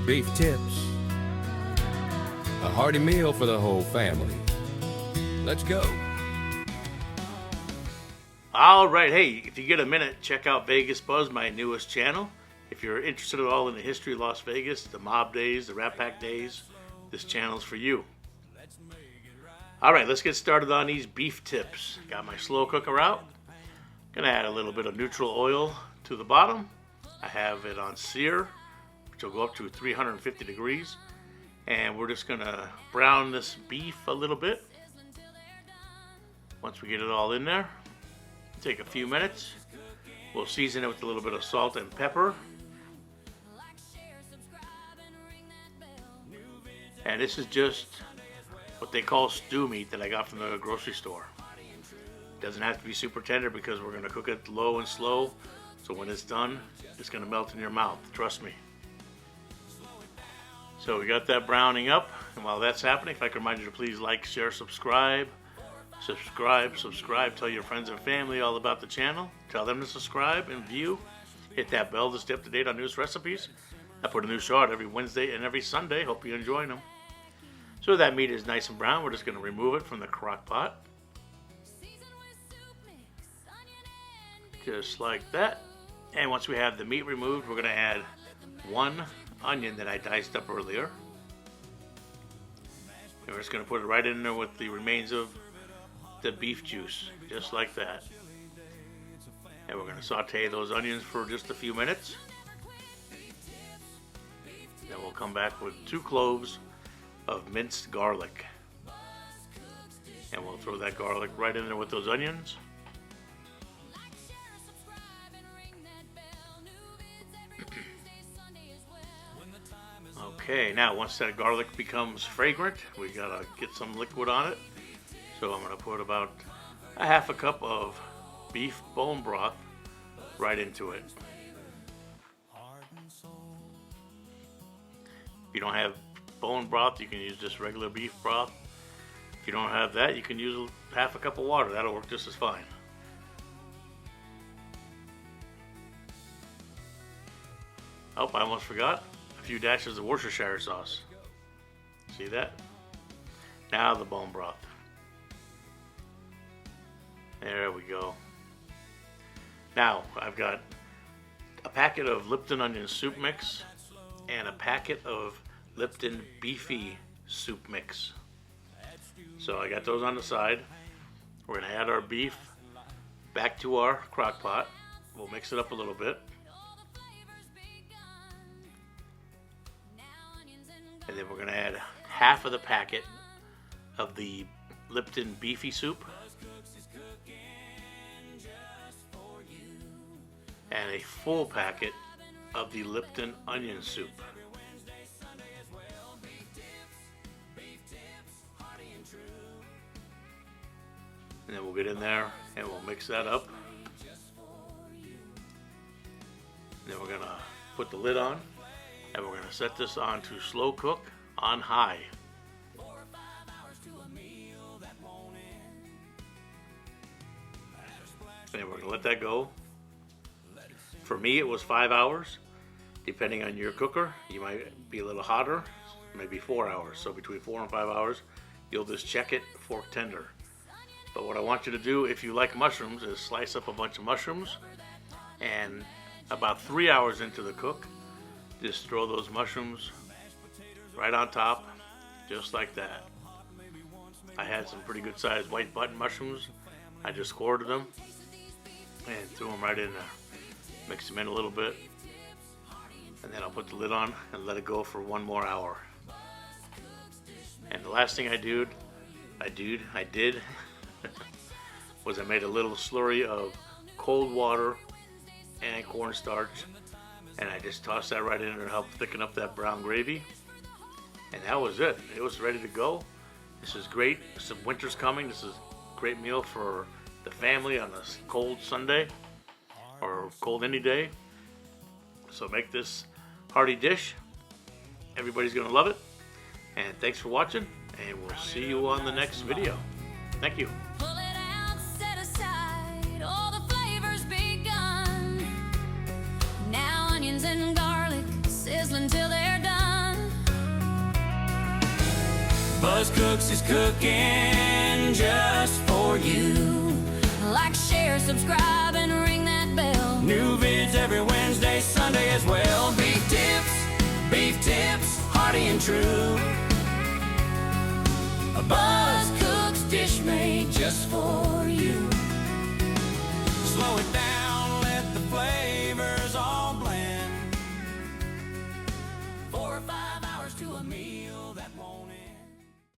beef tips. A hearty meal for the whole family. Let's go. All right, hey, if you get a minute, check out Vegas Buzz, my newest channel. If you're interested at all in the history of Las Vegas, the mob days, the Rat Pack days, this channel's for you. All right, let's get started on these beef tips. Got my slow cooker out. Gonna add a little bit of neutral oil to the bottom. I have it on sear, which will go up to 350 degrees. And we're just gonna brown this beef a little bit. Once we get it all in there, take a few minutes. We'll season it with a little bit of salt and pepper. And this is just what they call stew meat that I got from the grocery store. Doesn't have to be super tender because we're going to cook it low and slow. So when it's done, it's going to melt in your mouth. Trust me. So we got that browning up. And while that's happening, if I can remind you to please like, share, subscribe. Subscribe. Tell your friends and family all about the channel. Tell them to subscribe and view. Hit that bell to stay up to date on newest recipes. I put a new show out every Wednesday and every Sunday. Hope you enjoy them. So that meat is nice and brown. We're just going to remove it from the crock pot. Just like that. And once we have the meat removed, we're going to add one onion that I diced up earlier. And we're just going to put it right in there with the remains of the beef juice, just like that. And we're going to saute those onions for just a few minutes. Then we'll come back with 2 cloves of minced garlic. And we'll throw that garlic right in there with those onions. Okay, now once that garlic becomes fragrant, we gotta get some liquid on it. So I'm gonna put about a half a cup of beef bone broth right into it. If you don't have bone broth, you can use just regular beef broth. If you don't have that, you can use half a cup of water. That'll work just as fine. Oh, I almost forgot. A few dashes of Worcestershire sauce. See that? Now the bone broth. There we go. Now I've got a packet of Lipton onion soup mix and a packet of Lipton beefy soup mix. So I got those on the side. We're going to add our beef back to our crock pot. We'll mix it up a little bit. And then we're going to add half of the packet of the Lipton beefy soup. And a full packet of the Lipton onion soup. And then we'll get in there and we'll mix that up. And then we're going to put the lid on and we're going to set this on to slow cook on high. And we're going to let that go. For me, it was 5 hours. Depending on your cooker, you might be a little hotter, maybe 4 hours. So between 4 and 5 hours, you'll just check it fork tender. But what I want you to do, if you like mushrooms, is slice up a bunch of mushrooms. And about 3 hours into the cook, just throw those mushrooms right on top, just like that. I had some pretty good sized white button mushrooms. I just quartered them and threw them right in there. Mix them in a little bit, and then I'll put the lid on and let it go for 1 more hour. And the last thing I did was I made a little slurry of cold water and cornstarch, and I just tossed that right in there to help thicken up that brown gravy. And that was it. It was ready to go. This is great. Some winter's coming. This is a great meal for the family on a cold Sunday or cold any day. So make this hearty dish. Everybody's gonna love it. And thanks for watching, and we'll see you on the next video. Thank you. Pull it out, set aside, all the flavors begun. Now onions and garlic sizzling till they're done. Buzz Cooks is cooking just for you. Like, share, subscribe, and ring that bell. New vids every Wednesday, Sunday as well. Beef tips, hearty and true. A Buzz Cooks dish made just for you. Slow it down.